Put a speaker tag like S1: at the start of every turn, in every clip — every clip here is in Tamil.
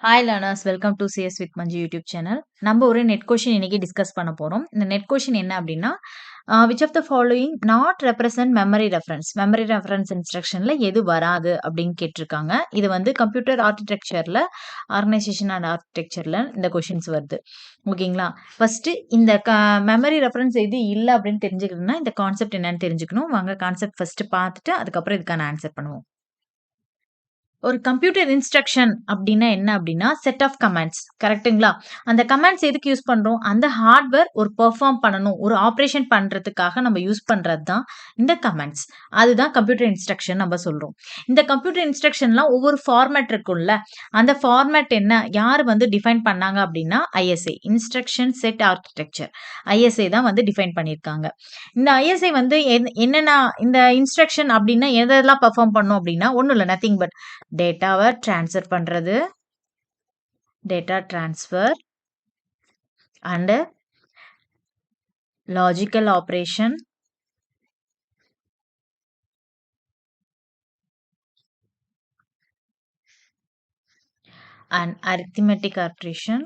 S1: Hi learners, welcome to CS with Manju YouTube channel. நம்ம ஒரு நெட் கொஷின் இன்னைக்கு டிஸ்கஸ் பண்ண போறோம். இந்த நெட் கொஷின் என்ன அப்படின்னா, which of the following not represent memory reference memory reference இன்ஸ்ட்ரக்ஷன்ல எது வராது அப்படின்னு கேட்டிருக்காங்க. இது வந்து கம்ப்யூட்டர் ஆர்கிடெக்சர்ல ஆர்கனைசேஷன் அண்ட் ஆர்கிடெக்சர்ல இந்த கொஷின்ஸ் வருது. ஓகேங்களா? ஃபர்ஸ்ட் இந்த மெமரி ரெஃபரன்ஸ் எது இல்லை அப்படின்னு தெரிஞ்சுக்கணும்னா இந்த கான்செப்ட் என்னன்னு தெரிஞ்சுக்கணும். வாங்க கான்செப்ட் ஃபர்ஸ்ட் பார்த்துட்டு அதுக்கப்புறம் இதுக்கான ஆன்சர் பண்ணுவோம். ஒரு கம்ப்யூட்டர் இன்ஸ்ட்ரக்ஷன் அப்படின்னா என்ன அப்படின்னா செட் ஆஃப் கமாண்ட்ஸ். கரெக்ட்டுங்களா? அந்த கமாண்ட்ஸ் எதுக்கு யூஸ் பண்றோம்? அந்த ஹார்ட்வேர் ஒரு பெர்ஃபார்ம் பண்ணணும், ஒரு ஆப்ரேஷன் பண்றதுக்காக நம்ம யூஸ் பண்றது தான் இந்த கமாண்ட்ஸ். அதுதான் கம்ப்யூட்டர் இன்ஸ்ட்ரக்ஷன் நம்ம சொல்றோம். இந்த கம்ப்யூட்டர் இன்ஸ்ட்ரக்ஷன்லாம் ஒவ்வொரு ஃபார்மேட் இருக்கும்ல, அந்த ஃபார்மேட் என்ன, யார் வந்து டிஃபைன் பண்ணாங்க அப்படின்னா ISA, instruction set architecture. ISA தான் வந்து டிஃபைன் பண்ணியிருக்காங்க. இந்த ஐஎஸ்ஐ வந்து என்னென்ன இந்த இன்ஸ்ட்ரக்ஷன் அப்படின்னா எதெல்லாம் பெர்ஃபார்ம் பண்ணும் அப்படின்னா ஒன்றும் இல்லை, நத்திங் பட் டேட்டாவை ட்ரான்ஸ்ஃபர் பண்றது, data transfer and logical operation, and arithmetic operation,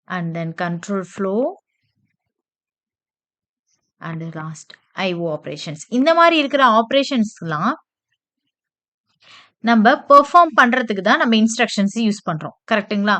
S1: and then control flow, and last IO operations. இந்த மாதிரி இருக்கிற ஆப்ரேஷன்ஸ்லாம் நம்ம பெர்ஃபார்ம் பண்றதுக்கு தான் நம்ம இன்ஸ்ட்ரக்ஷன்ஸ் யூஸ் பண்றோம். கரெக்ட்டுங்களா?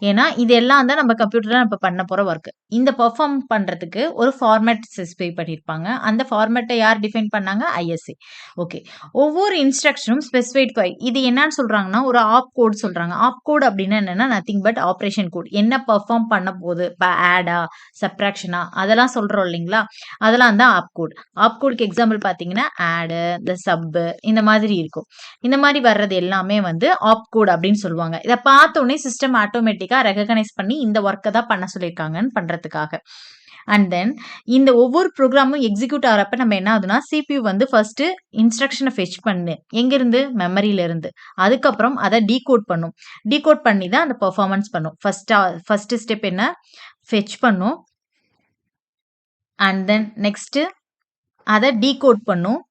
S1: ஏன்னா இது எல்லாம் தான் நம்ம கம்ப்யூட்டர்ல நம்ம பண்ண போற ஒர்க். இந்த பெர்ஃபார்ம் பண்றதுக்கு ஒரு ஃபார்மேட் ஸ்பெசிஃபை பண்ணியிருப்பாங்க. அந்த ஃபார்மேட்டை யார் டிஃபைன் பண்ணாங்க? ஐஎஸ்ஏ. ஓகே. ஒவ்வொரு இன்ஸ்ட்ரக்ஷனும் ஸ்பெசிஃபைட் ஃபைல். இது என்னன்னு சொல்றாங்கன்னா ஒரு ஆப் கோட் சொல்றாங்க. ஆப் கோட் அப்படின்னா என்னன்னா நத்திங் பட் ஆப்ரேஷன் கோட். என்ன பெர்ஃபார்ம் பண்ண போகுது, இப்போ ஆடா சப்ட்ராக்ஷனா அதெல்லாம் சொல்றோம் இல்லைங்களா? அதெல்லாம் தான் ஆப் கோட். ஆப் கோடுக்கு எக்ஸாம்பிள் பார்த்தீங்கன்னா ஆடு, இந்த சப்பு, இந்த மாதிரி இருக்கும். இந்த மாதிரி வர்றது எல்லாமே வந்து ஆப் கோட் அப்படின்னு சொல்லுவாங்க. இதை பார்த்த உடனே சிஸ்டம் ஆட்டோமேட்டிக்கா ரெகக்னைஸ் பண்ணி இந்த ஒர்க்கை தான் பண்ண சொல்லியிருக்காங்கன்னு பண்றதுக்காக. அண்ட் தென் இந்த ஒவ்வொரு ப்ரோக்ராமும் எக்ஸிக்யூட் ஆகிறப்ப நம்ம என்ன ஆகுதுன்னா சிபியூ வந்து ஃபர்ஸ்ட் இன்ஸ்ட்ரக்ஷனை ஃபெச் பண்ணு, எங்கிருந்து? மெமரியில இருந்து. அதுக்கப்புறம் அதை டீகோட் பண்ணும். டீகோட் பண்ணி தான் அந்த பெர்ஃபார்மன்ஸ் பண்ணும். ஃபர்ஸ்ட் ஸ்டெப் என்ன? ஃபெச் பண்ணும். அண்ட் தென் நெக்ஸ்ட் அதை டீகோட் பண்ணும்.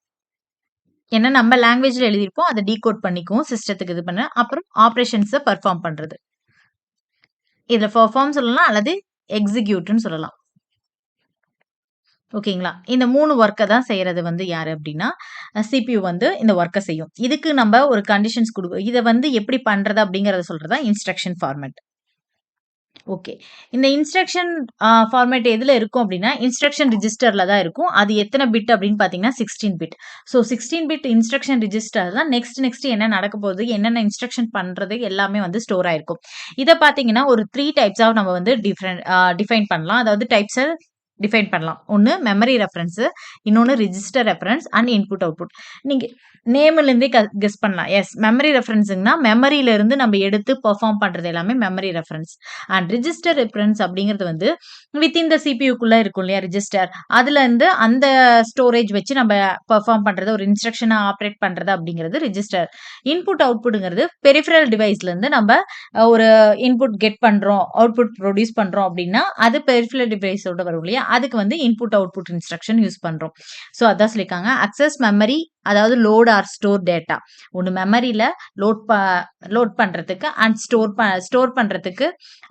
S1: ஏன்னா நம்ம லாங்குவேஜ்ல எழுதியிருப்போம், அதை டீகோட் பண்ணிக்குவோம், சிஸ்டத்துக்கு இது பண்ண. அப்புறம் ஆப்ரேஷன்ஸை பெர்ஃபார்ம் பண்றது. இதுல பெர்ஃபார்ம் சொல்லலாம் அல்லது எக்ஸிக்யூட்னு சொல்லலாம். ஓகேங்களா? இந்த 3 ஒர்க்கை தான் செய்யறது வந்து யாரு அப்படின்னா சிபியூ வந்து இந்த ஒர்க்கை செய்யும். இதுக்கு நம்ம ஒரு கண்டிஷன்ஸ் கொடுக்கும். இதை வந்து எப்படி பண்றது அப்படிங்கறத சொல்றதா இன்ஸ்ட்ரக்ஷன் ஃபார்மேட். ஓகே. இந்த இன்ஸ்ட்ரக்ஷன் ஃபார்மேட் எதுல இருக்கும் அப்படின்னா இன்ஸ்ட்ரக்ஷன் ரிஜிஸ்டர்ல தான் இருக்கும். அது எத்தனை பிட் அப்படின்னு பார்த்தீங்கன்னா 16 bit. So 16 bit instruction register தான் நெக்ஸ்ட் என்ன நடக்க போகுது, என்னென்ன இன்ஸ்ட்ரக்ஷன் பண்றது எல்லாமே வந்து ஸ்டோர் ஆயிருக்கும். இதை பார்த்தீங்கன்னா ஒரு 3 டைப்ஸாக நம்ம வந்து டிஃபைன் பண்ணலாம். அதாவது டைப்ஸை டிஃபைன் பண்ணலாம். ஒன்று மெமரி ரெஃபரன்ஸ், இன்னொன்று register reference and input output. நீங்க நேம்லேருந்தே கெஸ் பண்ணலாம். எஸ், மெமரி ரெஃபரன்ஸுங்கன்னா மெமரியில இருந்து நம்ம எடுத்து பெர்ஃபார்ம் பண்றது எல்லாமே memory reference. And register reference அப்படிங்கிறது வந்து வித்தின் த சிபியூக்குள்ள இருக்கும் இல்லையா ரிஜிஸ்டர், அதுல இருந்து அந்த ஸ்டோரேஜ் வச்சு நம்ம பெர்ஃபார்ம் பண்றது, ஒரு இன்ஸ்ட்ரக்ஷனை ஆப்ரேட் பண்றது அப்படிங்கிறது ரிஜிஸ்டர். இன்புட் அவுட்புட்ங்கிறது பெரிஃபரல் டிவைஸ்ல இருந்து நம்ம ஒரு இன்புட் கெட் பண்றோம், அவுட்புட் ப்ரொடியூஸ் பண்றோம் அப்படின்னா அது பெரிஃபரல் டிவைஸோட வரும் இல்லையா, அதுக்கு வந்து இன்புட் அவுட்புட் இன்ஸ்ட்ரக்ஷன் யூஸ் பண்றோம். ஸோ அதான் சொல்லியிருக்காங்க. அக்சஸ் மெமரி, அதாவது லோட் ஆர் ஸ்டோர் டேட்டா. ஒன்று மெமரியில லோட் பண்றதுக்கு அண்ட் ஸ்டோர் பண்றதுக்கு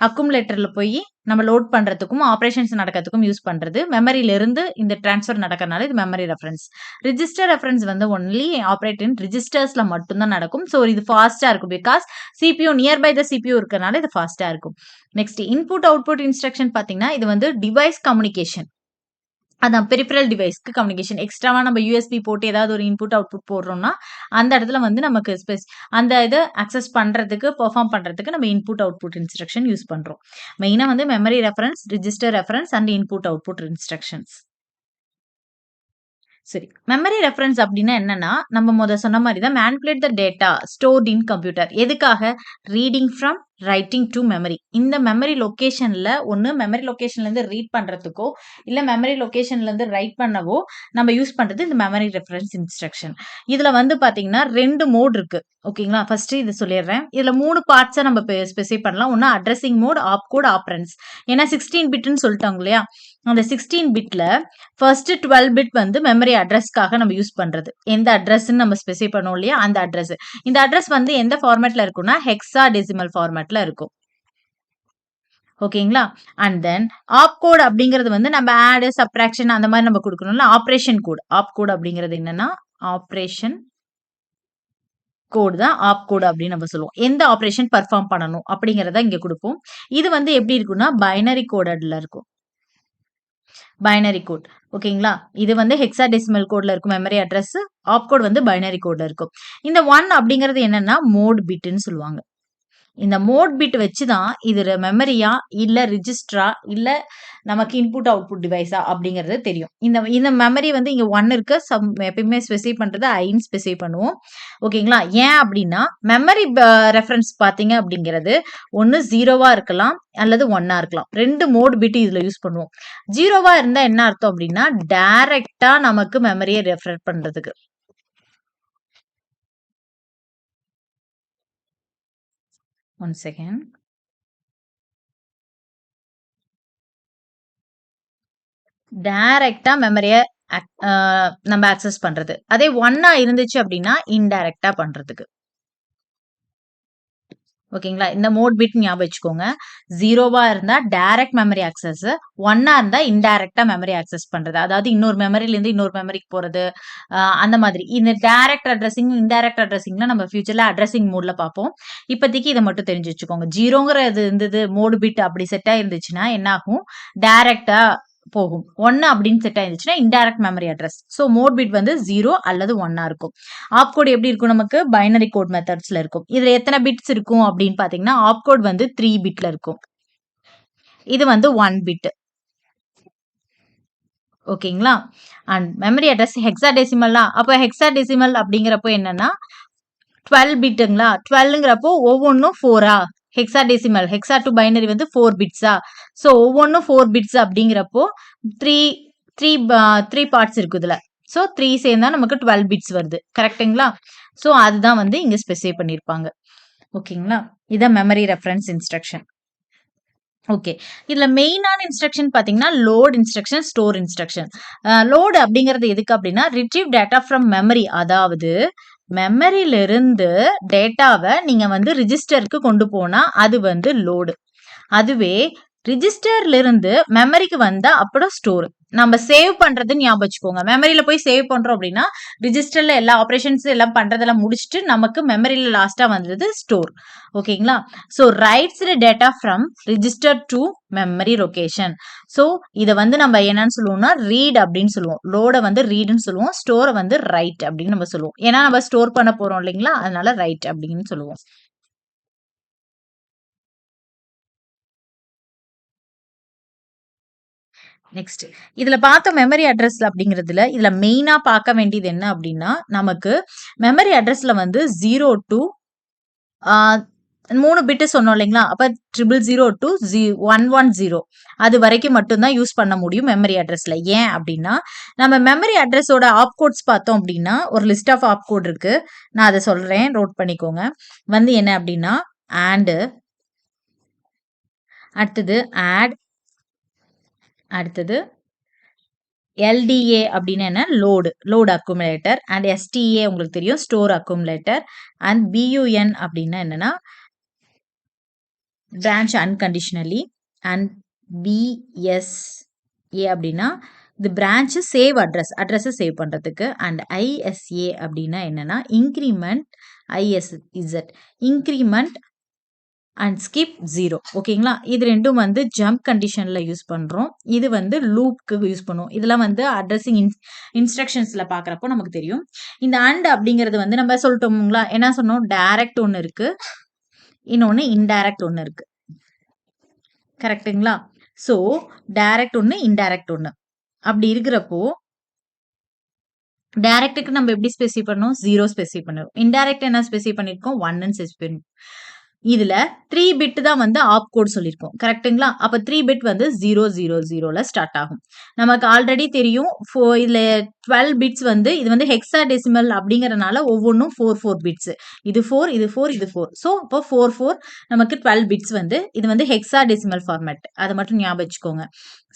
S1: அக்குமுலேட்டர்ல போய் நம்ம லோட் பண்றதுக்கும் ஆப்ரேஷன்ஸ் நடக்கிறதுக்கும் யூஸ் பண்றது. மெமரியில இருந்து இந்த டிரான்ஸ்ஃபர் நடக்கிறதுனால இது மெமரி ரெஃபரன்ஸ். ரிஜிஸ்டர் ரெஃபரன்ஸ் வந்து ஒன்லி ஆப்ரேட் இன் ரிஜிஸ்டர்ஸ்ல மட்டும்தான் நடக்கும். ஸோ இது ஃபாஸ்டா இருக்கும். Because CPU nearby the CPU இருக்கிறதுனால இது ஃபாஸ்டா இருக்கும். நெக்ஸ்ட் இன்புட் அவுட்புட் இன்ஸ்ட்ரக்ஷன் பாத்தீங்கன்னா இது வந்து டிவைஸ் கம்யூனிகேஷன். அதான் பெரிஃபரல் டிவைஸ்க்கு கம்யூனிகேஷன். எக்ஸ்ட்ராவா நம்ம யூஎஸ்பி போட்டு ஏதாவது ஒரு இன்புட் அவுட்புட் போடுறோம்னா அந்த இடத்துல வந்து நமக்கு அந்த இதை அக்சஸ் பண்றதுக்கு பெர்ஃபார்ம் பண்றதுக்கு நம்ம இன்புட் அவுட்புட் இன்ஸ்ட்ரக்ஷன் யூஸ் பண்றோம். மெயினா வந்து memory reference, register reference and input output instructions. சரி, மெமரி ரெஃபரன்ஸ் அப்படின்னா என்னன்னா நம்ம சொன்ன மாதிரி தான் manipulate the data stored in computer. எதுக்காக? Reading from, writing to memory. இந்த மெமரி லொகேஷன்ல ஒண்ணு மெமரி லொகேஷன்ல இருந்து ரீட் பண்றதுக்கோ, இல்ல மெமரி லொகேஷன்ல இருந்து ரைட் பண்ணவோ நம்ம யூஸ் பண்றது இந்த மெமரி ரெஃபரன்ஸ் இன்ஸ்ட்ரக்ஷன். இதுல வந்து பாத்தீங்கன்னா 2 மோட் இருக்கு. ஓகேங்களா? ஃபர்ஸ்ட் இது சொல்லிடுறேன். இதுல 3 பார்ட்ஸா நம்ம ஸ்பெசிஃபை பண்ணலாம். ஒண்ணு அட்ரஸிங் மோட், ஆப்கோட், ஆப்பரண்ட்ஸ். ஏன்னா 16 பிட்ன்னு சொல்லிட்டாங்க இல்லையா? அந்த 16 பிட்ல ஃபர்ஸ்ட் 12 பிட் வந்து மெமரி அட்ரஸ்க்காக நம்ம யூஸ் பண்றது. எந்த அட்ரஸ்ன்னு நம்ம ஸ்பெசிஃபை பண்ணோம் இல்லையா? அந்த அட்ரஸ். இந்த அட்ரஸ் வந்து எந்த ஃபார்மேட்ல இருக்கும்னா ஹெக்ஸாடெசிமல் ஃபார்மேட்ல இருக்கும். ஓகேங்களா? அண்ட் தென் ஆப்கோட் அப்படிங்கிறது வந்து நம்ம ஆட், சப்ட்ராக்ஷன் அந்த மாதிரி நம்ம கொடுக்கணும்ல, ஆப்ரேஷன் கோட். ஆப்கோட் அப்படிங்கிறது என்னன்னா ஆப்ரேஷன் கோட் தான் ஆப்கோட் அப்படின்னு நம்ம சொல்லுவோம். எந்த ஆப்ரேஷன் பெர்ஃபார்ம் பண்ணணும் அப்படிங்கிறத இங்க கொடுப்போம். இது வந்து எப்படி இருக்கும்னா பைனரி கோடட்ல இருக்கும். Binary code. ஓகேங்களா? இது வந்து ஹெக்ஸாடெசிமல் கோட்ல இருக்கும் மெமரி அட்ரஸ். ஆப்கோட் வந்து பைனரி கோட்ல இருக்கும். இந்த 1 அப்படிங்கிறது என்னன்னா மோட் பிட்ன்னு சொல்லுவாங்க. இந்த மோட் பிட் வச்சு தான் இது மெமரியா, இல்ல ரிஜிஸ்டரா, இல்ல நமக்கு இன்புட் அவுட்புட் டிவைஸா அப்படிங்கிறது தெரியும். இந்த இந்த மெமரி வந்து இங்க 1 இருக்கு. எப்பயுமே ஸ்பெசிஃபை பண்றது ஐன்னு ஸ்பெசிஃபை பண்ணுவோம். ஓகேங்களா? ஏன் அப்படின்னா மெமரி ரெஃபரன்ஸ் பார்த்தீங்க அப்படிங்கிறது ஒண்ணு 0வா இருக்கலாம் அல்லது 1ஆ இருக்கலாம். 2 மோட் பிட் இதுல யூஸ் பண்ணுவோம். 0வா இருந்தா என்ன அர்த்தம் அப்படின்னா டைரக்ட்டா நமக்கு மெமரியை ரெஃபர் பண்றதுக்கு. One second. டைரக்ட்டா மெமரிய நம்ம ஆக்சஸ் பண்றது. அதே 1ஆ இருந்துச்சு அப்படின்னா இன்டைரக்ட்டா பண்றதுக்கு. ஓகேங்களா? இந்த மோட் பிட் ஞாபகம் வச்சுக்கோங்க. 0வா இருந்தா டைரக்ட் மெமரி ஆக்சஸ், 1ஆ இருந்தா இன்டைரக்ட்டா மெமரி ஆக்சஸ் பண்றது. அதாவது இன்னொரு மெமரில இருந்து இன்னொரு மெமரிக்கு போறது. அந்த மாதிரி. இந்த டைரக்ட் அட்ரஸிங், இன்டைரக்ட் அட்ரஸிங்லாம் நம்ம ஃபியூச்சர்ல அட்ரஸிங் மோட்ல பார்ப்போம். இப்போதைக்கு இத மட்டும் தெரிஞ்சு வச்சுக்கோங்க. 0ங்கிறது இருந்தது மோட் பிட் அப்படி செட் ஆயிருந்துச்சுன்னா என்ன ஆகும்? டைரக்ட்டா போகும். 1 அப்படின்னு செட் ஆயிருந்துச்சுன்னா indirect memory address. So mode bit வந்து 0 அல்லது 1ஆ இருக்கும். ஆப்கோட் எப்படி இருக்கும் நமக்கு? பைனரி கோட் மெத்தட்ஸ்ல இருக்கும். இதுல எத்தனை பிட்ஸ் இருக்கும் அப்படின்னு பாத்தீங்கன்னா ஆப்கோட் வந்து 3 பிட்ல இருக்கும். இது வந்து 1 பிட். ஓகேங்களா? அண்ட் மெமரி அட்ரஸ் ஹெக்ஸாடெசிமலா? அப்ப ஹெக்ஸாடெசிமல் அப்படிங்கிறப்போ என்னன்னா 12 பிட்டுங்களா? 12ங்கிறப்போ ஒவ்வொன்னும் 4ஆ? ஹெக்ஸாடெசிமல் ஹெக்ஸா டு பைனரி வந்து 4 பிட்ஸா? சோ ஒவ்வொன்னும் 4 பிட்ஸ் அப்படிங்கிறப்போ 3 3 3 பார்ட்ஸ் இருக்கு இதுல. சோ 3 சேர்ந்தா நமக்கு 12 பிட்ஸ் வருது. கரெக்ட்டுங்களா? சோ அதுதான் வந்து இங்க ஸ்பெசிஃபை பண்ணியிருப்பாங்க. ஓகேங்களா? இதான் மெமரி ரெஃபரன்ஸ் இன்ஸ்ட்ரக்ஷன். ஓகே. இதுல மெயினான இன்ஸ்ட்ரக்ஷன் பார்த்தீங்கன்னா, load instruction, store instruction. Load அப்படிங்கிறது எதுக்கு அப்படின்னா, ரிட்ரீவ் டேட்டா ஃப்ரம் மெமரி. அதாவது மெமரியில இருந்து டேட்டாவ நீங்க வந்து ரிஜிஸ்டருக்கு கொண்டு போனா, அது வந்து லோடு. அதுவே ரிஜிஸ்டர்ல இருந்து மெமரிக்கு வந்தா அப்புறம் ஸ்டோர். நம்ம சேவ் பண்றதுன்னு ஞாபகம் வச்சுக்கோங்க. மெமரியில போய் சேவ் பண்றோம் அப்படின்னா, ரிஜிஸ்டர்ல எல்லா ஆப்பரேஷன்ஸ் எல்லாம் பண்றதெல்லாம் முடிச்சுட்டு நமக்கு மெமரியில லாஸ்டா வந்தது ஸ்டோர். ஓகேங்களா? So rights the data from register to memory location. So இத வந்து நம்ம என்னன்னு சொல்லுவோம்னா ரீட் அப்படின்னு சொல்லுவோம். லோட வந்து ரீட்னு சொல்லுவோம். ஸ்டோர வந்து ரைட் அப்படின்னு நம்ம சொல்லுவோம். ஏன்னா நம்ம ஸ்டோர் பண்ண போறோம் இல்லைங்களா? அதனால ரைட் அப்படின்னு சொல்லுவோம். நெக்ஸ்ட். இதுல பார்த்த மெமரி அட்ரஸ் அப்படிங்கிறதுல, இதுல மெயினா பார்க்க வேண்டியது என்ன அப்படின்னா, நமக்கு மெமரி அட்ரஸ்ல வந்து 0 டூ 3 பிட் சொன்னோம் இல்லைங்களா? அப்ப 000 டூ 110 அது வரைக்கும் மட்டும் தான் யூஸ் பண்ண முடியும் மெமரி அட்ரஸ்ல. ஏன் அப்படின்னா, நம்ம மெமரி அட்ரஸோட ஆப்கோட்ஸ் பார்த்தோம் அப்படின்னா, ஒரு லிஸ்ட் ஆஃப் ஆப்கோட் இருக்கு. நான் அத சொல்றேன். நோட் பண்ணிக்கோங்க. வந்து என்ன அப்படின்னா, ஆண்ட், அடுத்தது ஆட், அடுத்தது எல்டிஏ அப்படின்னு என்ன? Load accumulator. அண்ட் எஸ்டிஏ உங்களுக்கு தெரியும் ஸ்டோர் அக்குமுலேட்டர். அண்ட் பியூஎன் அப்படின்னா என்னன்னா பிரான்ச் அன்கண்டிஷனலி. அண்ட் பிஎஸ்ஏ அப்படின்னா இந்த பிரான்ச் சேவ் அட்ரஸ் சேவ் பண்றதுக்கு. அண்ட் ஐஎஸ்ஏ அப்படின்னா என்னன்னா increment. ISZ increment and skip 0. ஓகேங்களா? இது ரெண்டும் வந்து ஜம்ப் கண்டிஷன்ல யூஸ் பண்றோம். இது வந்து லூப்க்கு யூஸ் பண்ணுவோம். இதெல்லாம் வந்து அட்ரஸிங் இன்ஸ்ட்ரக்ஷன்ஸ்ல பார்க்குறப்போ நமக்கு தெரியும். இந்த அண்ட் அப்படிங்கிறது வந்து நம்ம சொல்லிட்டோம்ங்களா? என்ன சொன்னோம்? டைரக்ட் ஒண்ணு இருக்கு. இன்னொன்னு இன்டைரக்ட் ஒண்ணு இருக்கு. கரெக்ட்டுங்களா? சோ டைரக்ட் ஒண்ணு, இன்டைரக்ட் ஒண்ணு. அப்படி இருக்கிறப்போ டைரக்ட்க்கு நம்ம எப்படி ஸ்பெசிஃபை பண்ணோம்? 0 ஸ்பெசிஃபை பண்ணுவோம். இன்டைரக்ட் என்ன ஸ்பெசிஃபை பண்ணிருக்கோம்? 1ன்னு ஸ்பெசிஃபை பண்ணிருக்கோம். இதுல 3 பிட் தான் வந்து ஆப் கோட் சொல்லியிருக்கோம். கரெக்ட்டுங்களா? அப்ப 3 பிட் வந்து 000ல ஸ்டார்ட் ஆகும். நமக்கு ஆல்ரெடி தெரியும். இதுல 12 பிட்ஸ் வந்து இது வந்து ஹெக்ஸாடெசிமல் அப்படிங்கிறனால ஒவ்வொன்னும் 4 பிட்ஸ். இது 4, இது 4, இது 4. ஸோ அப்போ 4 நமக்கு 12 பிட்ஸ் வந்து இது வந்து ஹெக்ஸாடெசிமல் ஃபார்மேட். அத மட்டும் ஞாபகம் வச்சுக்கோங்க.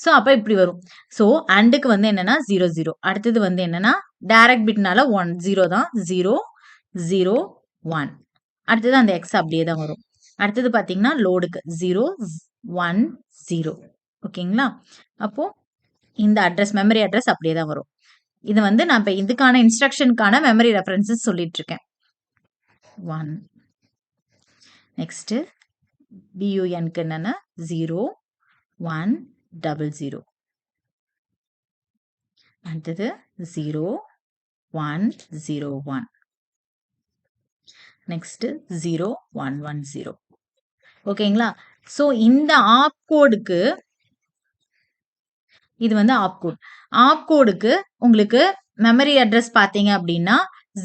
S1: ஸோ அப்ப இப்படி வரும். ஸோ அண்டுக்கு வந்து என்னன்னா 00. அடுத்தது வந்து என்னன்னா டைரக்ட் பிட்னால 1 0 தான். 0 0 1. அடுத்தது அந்த எக்ஸ் அப்படியே தான் வரும். அடுத்தது பார்த்தீங்கன்னா லோடுக்கு 0 1 0. ஓகேங்களா? அப்போ இந்த அட்ரஸ் மெமரி அட்ரஸ் அப்படியே தான் வரும். இது வந்து நான் இப்ப இதுக்கான இன்ஸ்ட்ரக்ஷனுக்கான மெமரி ரெஃபரன்சஸ் சொல்லிட்டு இருக்கேன். 1 நெக்ஸ்ட் BUNக்கு என்னன்னா 0 1 00. அடுத்தது 0 1 0 1. நெக்ஸ்ட் 0 1 1 0. ஓகேங்களா? ஸோ இந்த ஆப் கோடுக்கு இது வந்து ஆப் கோட். ஆப் கோடுக்கு உங்களுக்கு மெமரி அட்ரஸ் பார்த்தீங்க அப்படின்னா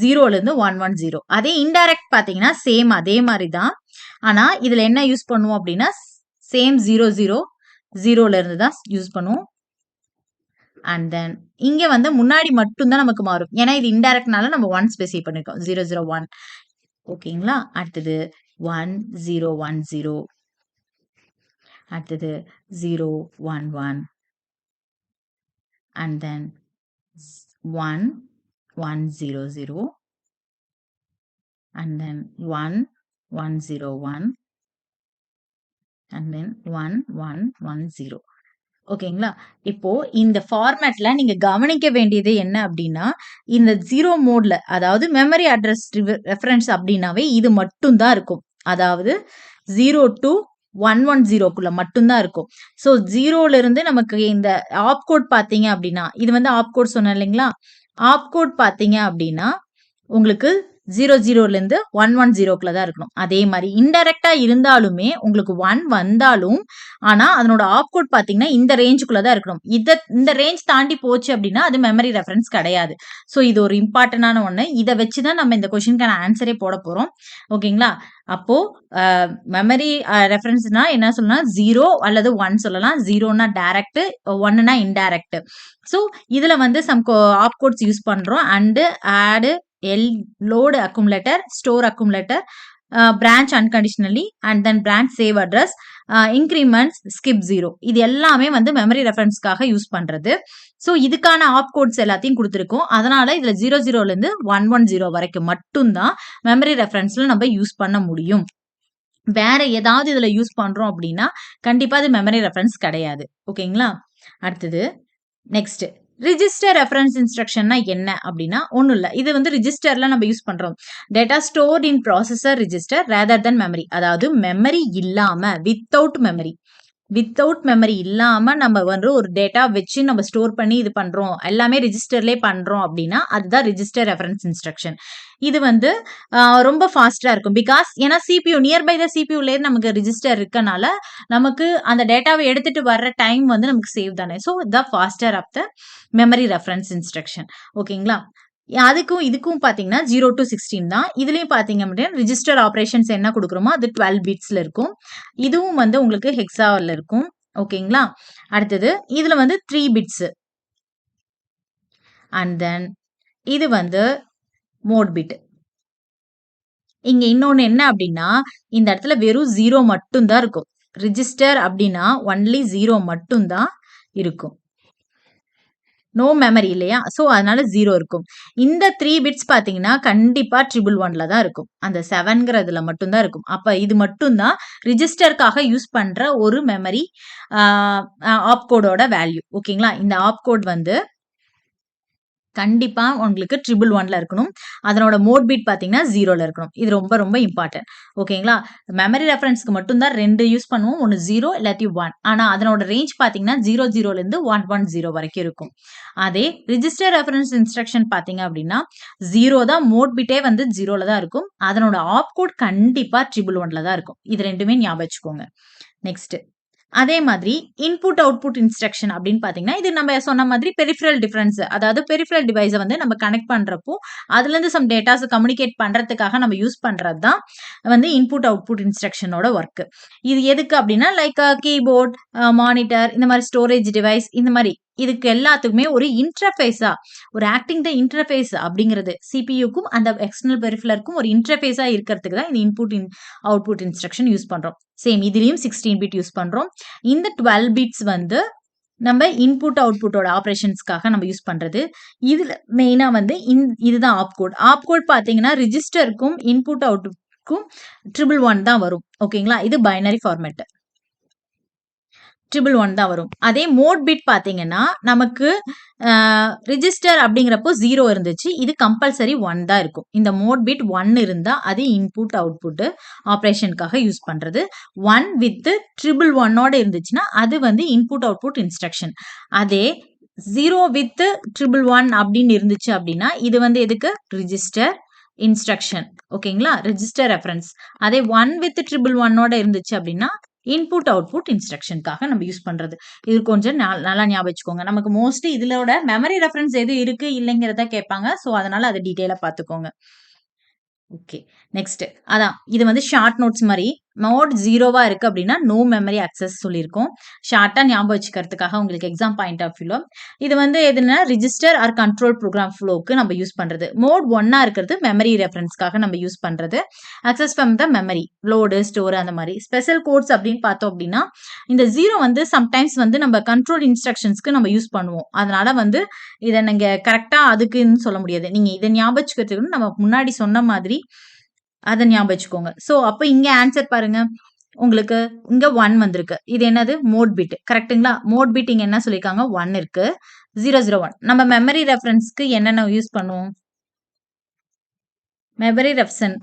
S1: 0லேருந்து 110. அதே இன்டைரக்ட் பார்த்தீங்கன்னா சேம் அதே மாதிரி தான். ஆனா இதுல என்ன யூஸ் பண்ணுவோம் அப்படின்னா சேம் 000லேருந்து தான் யூஸ் பண்ணுவோம். அண்ட் தென் இங்க வந்து முன்னாடி மட்டும் தான் நமக்கு மாறும். ஏன்னா இது இன்டைரக்ட்னால நம்ம 1 ஸ்பெசிஃபை பண்ணிருக்கோம். 001. ஓகேங்களா? அடுத்தது 1 0 1 0. அடுத்தது 0 1 1. And then 1 1 0 0. And then 1 1 0 1. And then 1 1 1 0. ஓகேங்களா? இப்போ இந்த ஃபார்மேட்ல நீங்க கவனிக்க வேண்டியது என்ன அப்படின்னா, இந்த 0 மோட்ல அதாவது மெமரி அட்ரஸ் ரெஃபரன்ஸ் அப்படின்னாவே இது மட்டும் தான் இருக்கும். அதாவது 0 to 110க்குள்ள மட்டும் தான் இருக்கும். ஸோ 0ல நமக்கு இந்த ஆப் கோட் பார்த்தீங்க அப்படின்னா, இது வந்து ஆப் கோட் சொன்னேன் இல்லைங்களா? ஆப் கோட் பார்த்தீங்க அப்படின்னா, உங்களுக்கு 00லேருந்து 110க்குள்ள தான் இருக்கணும். அதே மாதிரி இன்டைரக்டா இருந்தாலுமே உங்களுக்கு 1 வந்தாலும், ஆனா அதனோட ஆப் கோட் பார்த்தீங்கன்னா இந்த ரேஞ்சுக்குள்ள தான் இருக்கணும். இந்த ரேஞ்ச் தாண்டி போச்சு அப்படின்னா அது மெமரி ரெஃபரன்ஸ் கிடையாது. ஸோ இது ஒரு இம்பார்ட்டன்டான ஒண்ணு. இத வச்சு தான் நம்ம இந்த கொஸ்டினுக்கான ஆன்சரே போட போறோம். ஓகேங்களா? அப்போ மெமரி ரெஃபரன்ஸ்னா என்ன சொல்லலாம்? 0 அல்லது 1 சொல்லலாம். 0னா டைரக்ட், 1னா இன்டைரக்ட். ஸோ இதுல வந்து சம் ஆப் கோட்ஸ் யூஸ் பண்றோம். And add load accumulator, store accumulator, branch unconditionally, and then branch save address, increments, skip 0. இது எல்லாமே வந்து மெமரி ரெஃபரன்ஸ்க்காக யூஸ் பண்றது. ஸோ இதுக்கான ஆப் கோட்ஸ் எல்லாத்தையும் கொடுத்துருக்கோம். அதனால இதுல 00லேருந்து 110 வரைக்கும் மட்டும்தான் மெமரி ரெஃபரன்ஸ்ல நம்ம யூஸ் பண்ண முடியும். வேற ஏதாவது இதுல யூஸ் பண்றோம் அப்படின்னா கண்டிப்பா அது மெமரி ரெஃபரன்ஸ் கிடையாது. ஓகேங்களா? அடுத்தது நெக்ஸ்ட் ரிஜிஸ்டர் ரெஃபரன்ஸ் இன்ஸ்ட்ரக்ஷன்னா என்ன அப்படின்னா ஒன்றும் இல்லை. இது வந்து ரிஜிஸ்டர்ல நம்ம யூஸ் பண்றோம். டேட்டா ஸ்டோர்ட் இன் ப்ராசஸர் ரிஜிஸ்டர் ரேதர் தென் மெமரி. அதாவது மெமரி இல்லாம வித்தவுட் மெமரி இல்லாம நம்ம வந்து ஒரு டேட்டா வச்சு நம்ம ஸ்டோர் பண்ணி இது பண்றோம், எல்லாமே ரிஜிஸ்டர்லேயே பண்றோம் அப்படின்னா அதுதான் ரிஜிஸ்டர் ரெஃபரன்ஸ் இன்ஸ்ட்ரக்ஷன். இது வந்து ரொம்ப ஃபாஸ்டா இருக்கும். பிகாஸ் ஏன்னா CPU நியர்பை த CPUலேயே நமக்கு ரிஜிஸ்டர் இருக்கனால நமக்கு அந்த டேட்டாவை எடுத்துட்டு வர்ற டைம் வந்து நமக்கு சேவ் தானே. So the faster of the memory reference instruction. ஓகேங்களா? அதுக்கும் இதுக்கும் பார்த்தீங்கன்னா 0 to 16 தான். இதுலயும் பார்த்தீங்க அப்படின்னா ரிஜிஸ்டர் ஆப்ரேஷன்ஸ் என்ன கொடுக்குறோமோ அது 12 பிட்ஸ்ல இருக்கும். இதுவும் வந்து உங்களுக்கு ஹெக்ஸாவில் இருக்கும். ஓகேங்களா? அடுத்தது இதுல வந்து 3 பிட்ஸ். அண்ட் தென் இது வந்து மோட் பிட். இங்க இன்னொன்னு என்ன அப்படின்னா இந்த இடத்துல வெறும் 0 மட்டும் தான் இருக்கும். ரிஜிஸ்டர் அப்படின்னா ஒன்லி 0 மட்டும் தான் இருக்கும். நோ மெமரி இல்லையா? ஸோ அதனால 0 இருக்கும். இந்த 3 பிட்ஸ் பார்த்தீங்கன்னா கண்டிப்பா 111ல தான் இருக்கும். அந்த 7ங்கிறதுல மட்டும் தான் இருக்கும். அப்ப இது மட்டும் தான் ரிஜிஸ்டருக்காக யூஸ் பண்ற ஒரு மெமரி ஆப் கோடோட வேல்யூ. ஓகேங்களா? இந்த ஆப் கோட் வந்து கண்டிப்பா உங்களுக்கு 111ல இருக்கணும். அதனோட மோட் பிட் பார்த்தீங்கன்னா 0ல இருக்கணும். இது ரொம்ப ரொம்ப இம்பார்ட்டன்ட். ஓகேங்களா? மெமரி ரெஃபரன்ஸ்க்கு மட்டும் தான் 2 யூஸ் பண்ணுவோம். ஒன்னு 0 இல்லாட்டி 1. ஆனா அதனோட ரேஞ்ச் பார்த்தீங்கன்னா 00லேருந்து 110 வரைக்கும் இருக்கும். அதே ரிஜிஸ்டர் ரெஃபரன்ஸ் இன்ஸ்ட்ரக்ஷன் பார்த்தீங்க அப்படின்னா 0 தான் மோட் பிட்டே வந்து 0ல தான் இருக்கும். அதனோட ஆப் கோட் கண்டிப்பா 111ல தான் இருக்கும். இது ரெண்டுமே ஞாபகம் வச்சுக்கோங்க. நெக்ஸ்ட் அதே மாதிரி இன்புட் அவுட்புட் இன்ஸ்ட்ரக்ஷன் அப்படின்னு பார்த்தீங்கன்னா, இது நம்ம சொன்ன மாதிரி பெரிஃபரல் டிஃபரன்ஸ். அதாவது பெரிஃபரல் டிவைஸ வந்து நம்ம கனெக்ட் பண்றப்போ, அதுலேருந்து சம் டேட்டாஸ கம்யூனிகேட் பண்றதுக்காக நம்ம யூஸ் பண்றது தான் வந்து இன்புட் அவுட்புட் இன்ஸ்ட்ரக்ஷனோட ஒர்க். இது எதுக்கு அப்படின்னா, லைக் கீபோர்ட், மானிட்டர், இந்த மாதிரி ஸ்டோரேஜ் டிவைஸ், இந்த மாதிரி இதுக்கு எல்லாத்துக்குமே ஒரு இன்டர்ஃபேஸா, ஒரு ஆக்டிங் த இன்டர்ஃபேஸ் அப்படிங்கிறது சிபியுக்கும் அந்த எக்ஸ்டர்னல் பெரிஃபரலுக்கும் ஒரு இன்டர்ஃபேஸா இருக்கிறதுக்கு தான் இந்த இன்புட் அவுட்புட் இன்ஸ்ட்ரக்ஷன் யூஸ் பண்றோம். சேம் இதுலயும் 16 பிட் யூஸ் பண்றோம். இந்த 12 பிட்ஸ் வந்து நம்ம இன்புட் அவுட்புட்டோட ஆபரேஷன்ஸ்க்காக நம்ம யூஸ் பண்றது. இதுல மெயினா வந்து இதுதான் ஆப்கோட். ஆப்கோட் பாத்தீங்கன்னா ரிஜிஸ்டருக்கும் இன்புட் அவுட்புட்க்கும் 111 தான் வரும். ஓகேங்களா? இது பைனரி ஃபார்மேட். 111 தான் வரும். அதே மோட் பிட் பாத்தீங்கன்னா நமக்கு ரிஜிஸ்டர் அப்படிங்கிறப்போ 0 இருந்துச்சு. இது கம்பல்சரி 1 தான் இருக்கும். இந்த மோட் பிட் 1 இருந்தா அது இன்புட் அவுட்புட் ஆபரேஷனுக்காக யூஸ் பண்றது. 1 வித் 111 இருந்துச்சுன்னா அது வந்து இன்புட் அவுட்புட் இன்ஸ்ட்ரக்ஷன். அதே 0 வித் 111 அப்படின்னு இருந்துச்சு அப்படின்னா இது வந்து எதுக்கு ரிஜிஸ்டர் இன்ஸ்ட்ரக்ஷன். ஓகேங்களா? Register reference. அதே 1 வித் 111 இருந்துச்சு அப்படின்னா இன்புட் அவுட்புட் இன்ஸ்ட்ரக்ஷனுக்காக நம்ம யூஸ் பண்றது. இது கொஞ்சம் நல்லா ஞாபகம் வச்சுக்கோங்க. நமக்கு மோஸ்ட்லி இதோட மெமரி ரெஃபரன்ஸ் எது இருக்கு இல்லைங்கிறத கேட்பாங்க. ஸோ அதனால அதை டீட்டெயிலா பார்த்துக்கோங்க. ஓகே. நெக்ஸ்ட் அதான் இது வந்து ஷார்ட் நோட்ஸ் மாதிரி மோட் 0வா இருக்கு அப்படின்னா நோ மெமரி அக்சஸ் சொல்லியிருக்கோம். ஷார்ட்டா ஞாபகம் வச்சுக்கிறதுக்காக உங்களுக்கு எக்ஸாம் பாயிண்ட் ஆஃப் வியூல இது வந்து எதுனா ரிஜிஸ்டர் ஆர் கண்ட்ரோல் ப்ரோக்ராம் ஃப்ளோக்கு நம்ம யூஸ் பண்றது. மோட் 1ஆ இருக்கிறது மெமரி ரெஃபரன்ஸ்க்காக நம்ம யூஸ் பண்றது. Access from the memory, load, store அந்த மாதிரி. ஸ்பெஷல் கோட்ஸ் அப்படின்னு பார்த்தோம் அப்படின்னா இந்த 0 வந்து சம்டைம்ஸ் வந்து நம்ம கண்ட்ரோல் இன்ஸ்ட்ரக்ஷன்ஸ்க்கு நம்ம யூஸ் பண்ணுவோம். அதனால வந்து இதை நீங்க கரெக்டா அதுக்குன்னு சொல்ல முடியாது. நீங்க இதை ஞாபகம் வச்சுக்கிறதுக்கு நம்ம முன்னாடி சொன்ன மாதிரி அதை ஞாபகம் வச்சுக்கோங்க. ஸோ அப்போ இங்க ஆன்சர் பாருங்க. உங்களுக்கு இங்க 1 வந்திருக்கு. இது என்னது மோட் பிட். கரெக்ட்டுங்களா? மோட் பிட் இங்க என்ன சொல்லியிருக்காங்க 1 இருக்கு. 001 நம்ம மெமரி ரெஃபரன்ஸ்க்கு என்னென்ன யூஸ் பண்ணுவோம்? மெமரி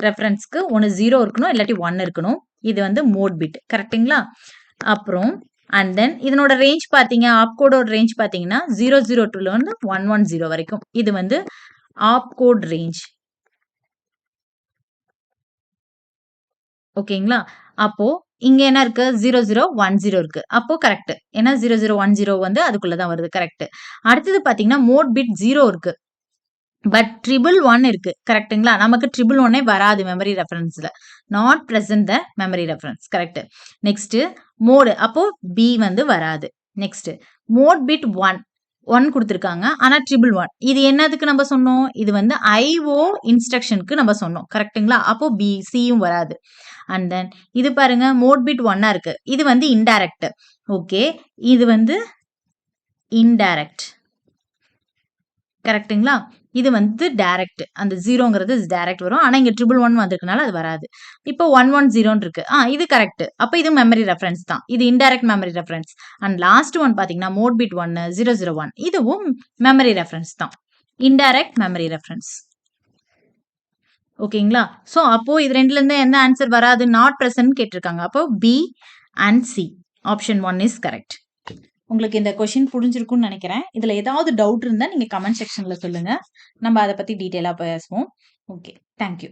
S1: ரெஃபரன்ஸ்க்கு ஒன்னு 0 இருக்கணும், இல்லாட்டி 1 இருக்கணும். இது வந்து மோட் பிட். கரெக்ட்டுங்களா? அப்புறம் அண்ட் தென் இதனோட ரேஞ்ச் பாத்தீங்க, ஆப்கோடோட ரேஞ்ச் பாத்தீங்கன்னா 002ல இருந்து 110 வரைக்கும். இது வந்து ஆப்கோட் ரேஞ்ச். ஓகேங்களா? அப்போ இங்க என்ன இருக்கு 0010 இருக்கு. அப்போ கரெக்ட். ஏன்னா 0010 வந்து அதுக்குள்ள தான் வருது. கரெக்ட். அடுத்தது பாத்தீங்கன்னா மோட் பிட் 0 இருக்கு. பட் 111 இருக்கு. கரெக்ட்டுங்களா? நமக்கு 111 வராது மெமரி ரெஃபரன்ஸ்ல. Not present the memory reference. Correct. Next mode. அப்போ பி வந்து வராது. நெக்ஸ்ட் மோட் பிட் 1 கொடுத்துருக்காங்க. ஆனா 111 இது என்னதுக்கு நம்ம சொன்னோம்? இது வந்து ஐஓ இன்ஸ்ட்ரக்ஷனுக்கு நம்ம சொன்னோம். கரெக்ட்டுங்களா? அப்போ பி, சியும் வராது. அண்ட் தென் இது பாருங்க மோட் பிட் 1ஆ இருக்கு. இது வந்து இன்டைரக்ட். ஓகே. இது வந்து இன்டைரக்ட். கரெக்ட்டுங்களா? இது வந்து டைரக்ட். அந்த 0ங்கிறது டைரக்ட் வரும். ஆனா இங்க 111 வந்திருக்கனால அது வராது. இப்போ 110 இருக்கு. இது கரெக்ட். அப்ப இது மெமரி ரெஃபரன்ஸ் தான். இது indirect memory reference. And last one பாத்தீங்கன்னா மோட் பிட் 1 001 இதுவும் மெமரி ரெஃபரன்ஸ் தான். Indirect memory reference. ஓகேங்களா? சோ அப்போ இது ரெண்டுல இருந்து என்ன ஆன்சர் வராது? நாட் பிரசன்ட் கேட்டிருக்காங்க. அப்போ B and C. Option 1 is correct. உங்களுக்கு இந்த கொஸ்டின் புரிஞ்சிருக்கும்னு நினைக்கிறேன். இதுல ஏதாவது டவுட் இருந்தா நீங்க கமெண்ட் செக்ஷன்ல சொல்லுங்க. நம்ம அதை பத்தி டீட்டெயிலா பேசுவோம். ஓகே. தேங்க்யூ.